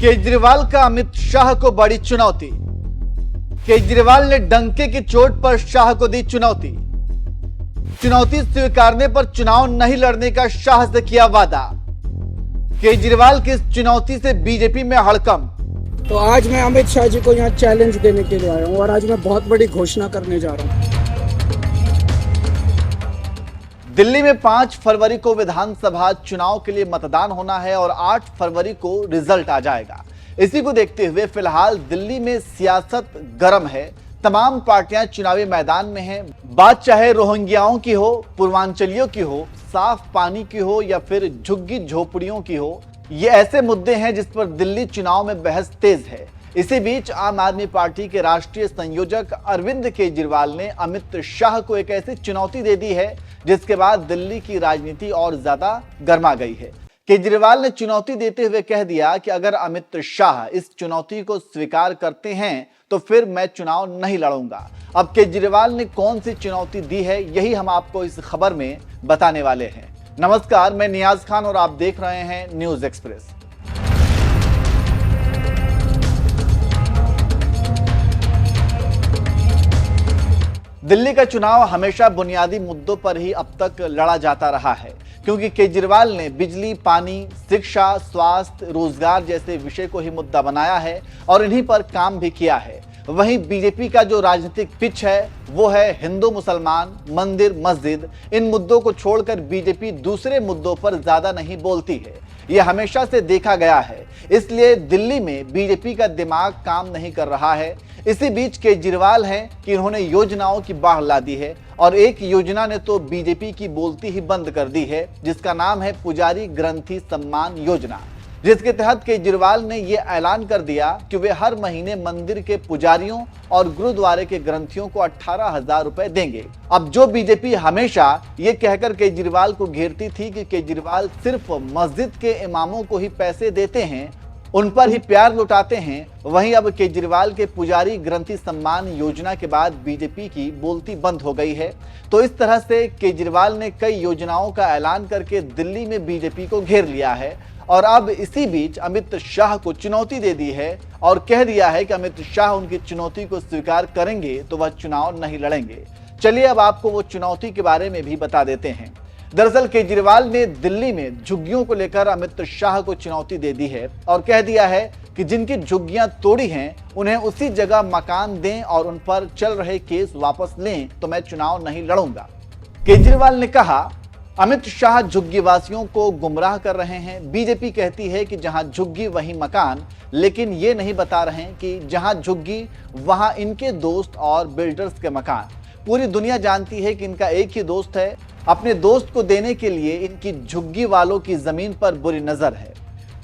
केजरीवाल का अमित शाह को बड़ी चुनौती। केजरीवाल ने डंके की चोट पर शाह को दी चुनौती। चुनौती स्वीकारने पर चुनाव नहीं लड़ने का शाह से किया वादा। केजरीवाल की इस चुनौती से बीजेपी में हड़कंप। तो आज मैं अमित शाह जी को यहाँ चैलेंज देने के लिए आया हूँ और आज मैं बहुत बड़ी घोषणा करने जा रहा हूँ। दिल्ली में 5 फरवरी को विधानसभा चुनाव के लिए मतदान होना है और 8 फरवरी को रिजल्ट आ जाएगा। इसी को देखते हुए फिलहाल दिल्ली में सियासत गर्म है। तमाम पार्टियां चुनावी मैदान में हैं। बात चाहे रोहिंग्याओं की हो, पूर्वांचलियों की हो, साफ पानी की हो या फिर झुग्गी झोपड़ियों की हो, ये ऐसे मुद्दे हैं जिस पर दिल्ली चुनाव में बहस तेज है। इसी बीच आम आदमी पार्टी के राष्ट्रीय संयोजक अरविंद केजरीवाल ने अमित शाह को एक ऐसी चुनौती दे दी है जिसके बाद दिल्ली की राजनीति और ज्यादा गर्मा गई है। केजरीवाल ने चुनौती देते हुए कह दिया कि अगर अमित शाह इस चुनौती को स्वीकार करते हैं तो फिर मैं चुनाव नहीं लड़ूंगा। अब केजरीवाल ने कौन सी चुनौती दी है, यही हम आपको इस खबर में बताने वाले हैं। नमस्कार, मैं नियाज खान और आप देख रहे हैं न्यूज एक्सप्रेस। दिल्ली का चुनाव हमेशा बुनियादी मुद्दों पर ही अब तक लड़ा जाता रहा है, क्योंकि केजरीवाल ने बिजली, पानी, शिक्षा, स्वास्थ्य, रोजगार जैसे विषय को ही मुद्दा बनाया है और इन्हीं पर काम भी किया है। वहीं बीजेपी का जो राजनीतिक पिच है वो है हिंदू मुसलमान, मंदिर, मस्जिद। इन मुद्दों को छोड़कर बीजेपी दूसरे मुद्दों पर ज्यादा नहीं बोलती है। यह हमेशा से देखा गया है, इसलिए दिल्ली में बीजेपी का दिमाग काम नहीं कर रहा है। इसी बीच केजरीवाल हैं कि इन्होंने योजनाओं की बाढ़ ला दी है और एक योजना ने तो बीजेपी की बोलती ही बंद कर दी है, जिसका नाम है पुजारी ग्रंथी सम्मान योजना, जिसके तहत केजरीवाल ने यह ऐलान कर दिया कि वे हर महीने मंदिर के पुजारियों और गुरुद्वारे के ग्रंथियों को 18,000 रुपए देंगे। अब जो बीजेपी हमेशा ये कहकर केजरीवाल को घेरती थी कि केजरीवाल सिर्फ मस्जिद के इमामों को ही पैसे देते हैं, उन पर ही प्यार लुटाते हैं, वहीं अब केजरीवाल के पुजारी ग्रंथी सम्मान योजना के बाद बीजेपी की बोलती बंद हो गई है। तो इस तरह से केजरीवाल ने कई योजनाओं का ऐलान करके दिल्ली में बीजेपी को घेर लिया है और अब इसी बीच अमित शाह को चुनौती दे दी है और कह दिया है कि अमित शाह उनकी चुनौती को स्वीकार करेंगे तो वह चुनाव नहीं लड़ेंगे। चलिए अब आपको वो चुनौती के बारे में भी बता देते हैं। दरअसल केजरीवाल ने दिल्ली में झुग्गियों को लेकर अमित शाह को चुनौती दे दी है और कह दिया है कि जिनकी झुग्गियां तोड़ी हैं उन्हें उसी जगह मकान दें और उन पर चल रहे केस वापस लें तो मैं चुनाव नहीं लड़ूंगा। केजरीवाल ने कहा, अमित शाह झुग्गी वासियों को गुमराह कर रहे हैं। बीजेपी कहती है कि जहां झुग्गी वहीं मकान, लेकिन ये नहीं बता रहे हैं कि जहां झुग्गी वहां इनके दोस्त और बिल्डर्स के मकान। पूरी दुनिया जानती है कि इनका एक ही दोस्त है। अपने दोस्त को देने के लिए इनकी झुग्गी वालों की जमीन पर बुरी नजर है।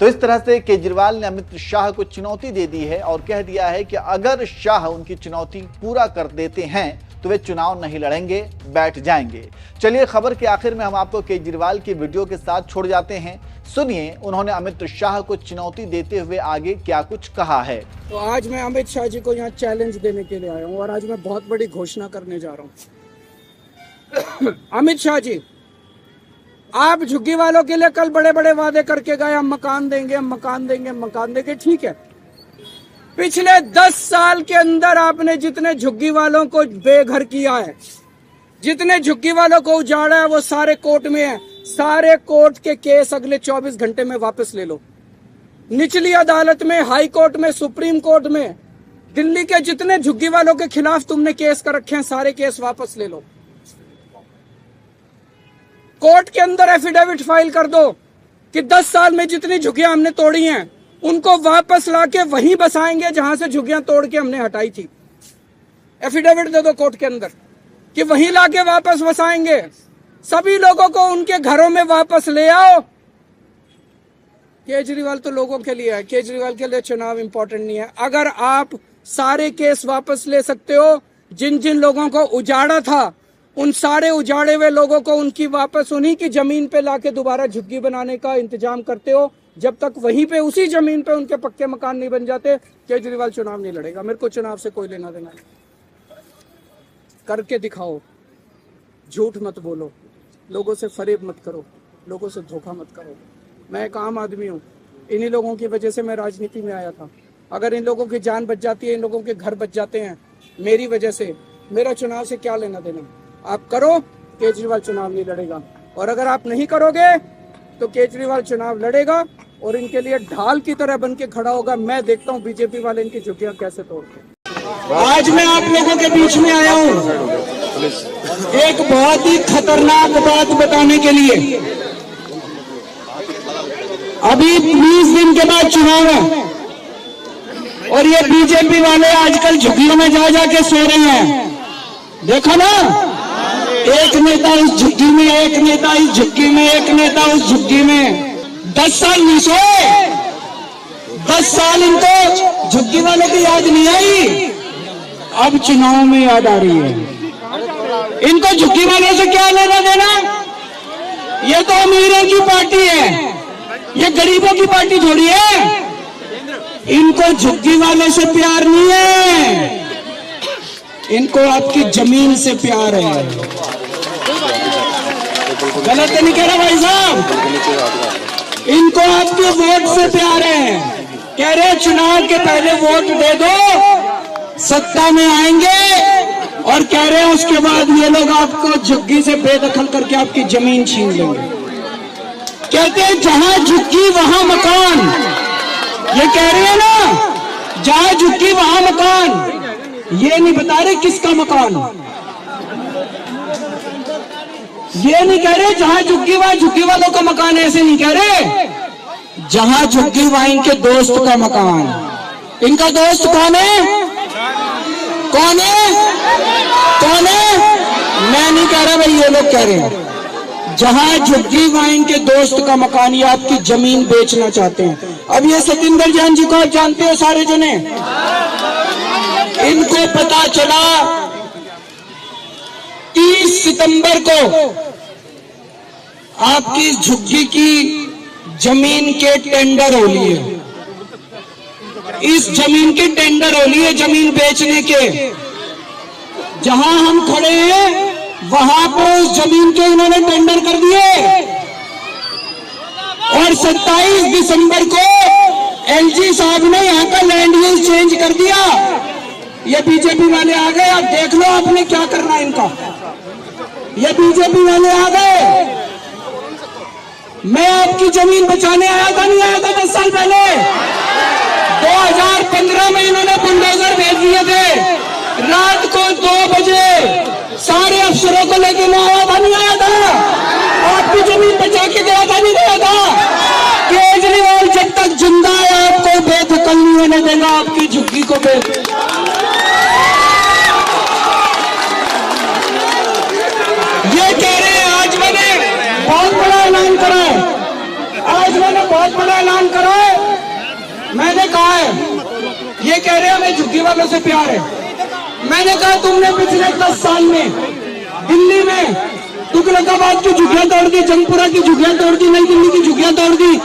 तो इस तरह से केजरीवाल ने अमित शाह को चुनौती दे दी है और कह दिया है कि अगर शाह उनकी चुनौती पूरा कर देते हैं तो वे चुनाव नहीं लड़ेंगे, बैठ जाएंगे। चलिए खबर के आखिर में हम आपको केजरीवाल की वीडियो के साथ छोड़ जाते हैं। सुनिए उन्होंने अमित शाह को चुनौती देते हुए आगे क्या कुछ कहा है। तो आज मैं अमित शाह जी को यहाँ चैलेंज देने के लिए आया हूँ और आज मैं बहुत बड़ी घोषणा करने जा रहा हूँ। अमित शाह जी, आप झुग्गी वालों के लिए कल बड़े बड़े वादे करके गए, हम मकान देंगे, हम मकान देंगे, हम मकान देंगे। ठीक है, पिछले 10 साल के अंदर आपने जितने झुग्गी वालों को बेघर किया है, जितने झुग्गी वालों को उजाड़ा है, वो सारे कोर्ट में है। सारे कोर्ट के केस अगले 24 घंटे में वापस ले लो। निचली अदालत में, हाई कोर्ट में, सुप्रीम कोर्ट में, दिल्ली के जितने झुग्गी वालों के खिलाफ तुमने केस कर रखे हैं, सारे केस वापस ले लो। कोर्ट के अंदर एफिडेविट फाइल कर दो कि 10 साल में जितनी झुग्गियां हमने तोड़ी हैं उनको वापस लाके वहीं बसाएंगे जहां से झुग्गियां तोड़ के हमने हटाई थी। एफिडेविट दे दो कोर्ट के अंदर कि वहीं लाके वापस बसाएंगे। सभी लोगों को उनके घरों में वापस ले आओ। केजरीवाल तो लोगों के लिए है, केजरीवाल के लिए चुनाव इंपॉर्टेंट नहीं है। अगर आप सारे केस वापस ले सकते हो, जिन जिन लोगों को उजाड़ा था उन सारे उजाड़े हुए लोगों को उनकी वापस उन्हीं की जमीन पे लाके दोबारा झुग्गी बनाने का इंतजाम करते हो, जब तक वहीं पे उसी जमीन पे उनके पक्के मकान नहीं बन जाते, केजरीवाल चुनाव नहीं लड़ेगा। मेरे को चुनाव से कोई लेना देना नहीं। करके दिखाओ, झूठ मत बोलो, लोगों से फरेब मत करो, लोगों से धोखा मत करो। मैं एक आम आदमी हूँ, इन्हीं लोगों की वजह से मैं राजनीति में आया था। अगर इन लोगों की जान बच जाती है, इन लोगों के घर बच जाते हैं मेरी वजह से, मेरा चुनाव से क्या लेना देना। आप करो, केजरीवाल चुनाव नहीं लड़ेगा, और अगर आप नहीं करोगे तो केजरीवाल चुनाव लड़ेगा और इनके लिए ढाल की तरह बन के खड़ा होगा। मैं देखता हूँ बीजेपी वाले इनकी झुग्गियां कैसे तोड़ते हैं। आज मैं आप लोगों के बीच में आया हूँ एक बहुत ही खतरनाक बात बताने के लिए। अभी 20 दिन के बाद चुनाव है और ये बीजेपी वाले आजकल झुग्गियों में जा जाके सो रहे हैं। देखो ना, एक नेता इस झुग्गी में, एक नेता इस झुग्गी में, एक नेता उस झुग्गी में। 10 साल नहीं सोए, 10 साल इनको झुग्गी वाले की याद नहीं आई, अब चुनाव में याद आ रही है। इनको झुग्गी वालों से क्या लेना देना? ये तो अमीरों की पार्टी है, ये गरीबों की पार्टी थोड़ी है। इनको झुग्गी वाले से प्यार नहीं है, इनको आपकी जमीन से प्यार है। गलत नहीं कह रहा भाई साहब, इनको आपके वोट से प्यार है। कह रहे चुनाव के पहले वोट दे दो, सत्ता में आएंगे, और कह रहे हैं उसके बाद ये लोग आपको झुग्गी से बेदखल करके आपकी जमीन छीन लेंगे। कहते हैं जहां झुग्गी वहां मकान, ये कह रहे हैं ना, जहां झुग्गी वहां मकान। ये नहीं बता रहे किसका मकान, ये नहीं कह रहे जहां झुग्गी वहां झुग्गी वालों का मकान, ऐसे नहीं कह रहे। जहां झुग्गी वहां इनके दोस्त का मकान। इनका दोस्त कौन है? कौन है? कौन है? मैं नहीं कह रहा भाई, ये लोग कह रहे हैं। जहां झुग्गी वहां इनके दोस्त का मकान, ये आपकी जमीन बेचना चाहते हैं। अब ये सतिंदर जैन जी को आप जानते हो सारे जने, इनको पता चला 30 सितंबर को आपकी झुग्गी की जमीन के टेंडर हो लिए। इस जमीन के टेंडर हो लिए, जमीन बेचने के। जहां हम खड़े हैं वहां पर उस जमीन के इन्होंने टेंडर कर दिए, और 27 दिसंबर को एलजी साहब ने यहां का लैंड यूज चेंज कर दिया। ये बीजेपी वाले आ गए, अब देख लो आपने क्या करना है इनका। ये बीजेपी वाले आ गए। मैं आपकी जमीन बचाने आया था, नहीं आया था 10 साल पहले? 2015 में इन्होंने बुलडोजर भेज दिए थे। रात को 2 बजे सारे अफसरों को लेके मैं आया था, नहीं आया था? आपकी जमीन बचा के गया था, नहीं गया था? केजरीवाल जब तक जिंदा है आपको बेदखल नहीं होने देगा, आपकी झुग्गी को ये कह रहे हैं। आज मैंने बहुत बड़ा ऐलान करा है, आज मैंने बहुत बड़ा ऐलान करा है। मैंने कहा है, ये कह रहे हैं हमें झुग्गी वालों से प्यार है। मैंने कहा तुमने पिछले 10 साल में दिल्ली में तुगलकाबाद की झुग्गियां तोड़ दी, जंगपुरा की झुग्गियां तोड़ दी, नई दिल्ली की झुग्गियां तोड़ दी।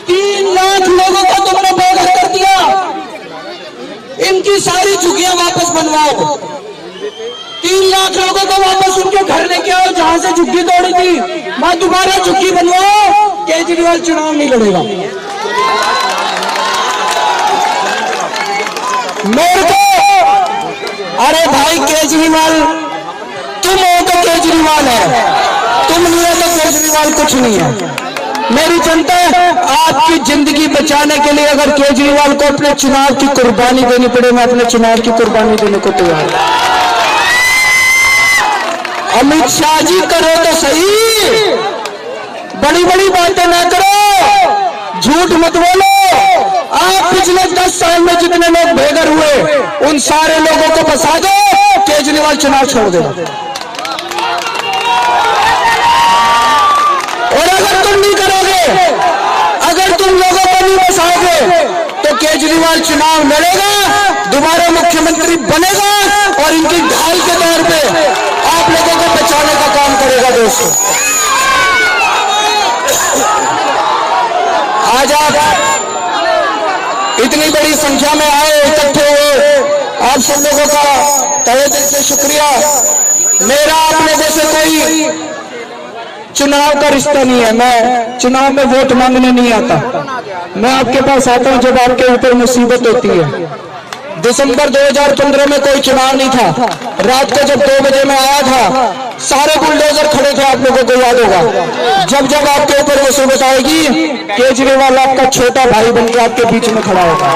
3 लाख लोगों को तुमने बेघर कर दिया। इनकी सारी झुग्गियां वापस बनवाओ, 3 लाख लोगों को वापस उनके घर लेके आओ जहां से झुग्गी तोड़ी थी। मैं दोबारा झुग्गी बनवाओ, केजरीवाल चुनाव नहीं लड़ेगा। मेरे को अरे भाई केजरीवाल तुम हो तो केजरीवाल है, तुम नहीं हो तो केजरीवाल कुछ नहीं है। मेरी जनता आपकी जिंदगी बचाने के लिए अगर केजरीवाल को अपने चुनाव की कुर्बानी देनी पड़े, मैं अपने चुनाव की कुर्बानी देने को तैयार हूं। अमित शाह जी करो तो सही, बड़ी बड़ी बातें ना करो, झूठ मत बोलो। आप पिछले 10 साल में जितने लोग बेघर हुए उन सारे लोगों को बसा दो, केजरीवाल चुनाव छोड़ देगा। और अगर तुम नहीं करोगे, अगर तुम लोगों को नहीं बसाओगे तो केजरीवाल चुनाव लड़ेगा, दोबारा मुख्यमंत्री बनेगा और इनकी ढाल के तौर पे आप लोगों को बचाने का काम करेगा। दोस्तों आज आप इतनी बड़ी संख्या में आए, इकट्ठे हुए, आप सब लोगों का तहे दिल से शुक्रिया। मेरा आप लोगों से कोई चुनाव का रिश्ता नहीं है। मैं चुनाव में वोट मांगने नहीं आता, मैं आपके पास आता हूं जब आपके ऊपर मुसीबत होती है। दिसंबर 2015 में कोई चुनाव नहीं था, रात को जब 2 बजे मैं आया था, सारे बुलडोजर खड़े थे, आप लोगों को याद होगा। जब जब आपके ऊपर मुसीबत आएगी, केजरीवाल आपका छोटा भाई बनकर आपके बीच में खड़ा होगा।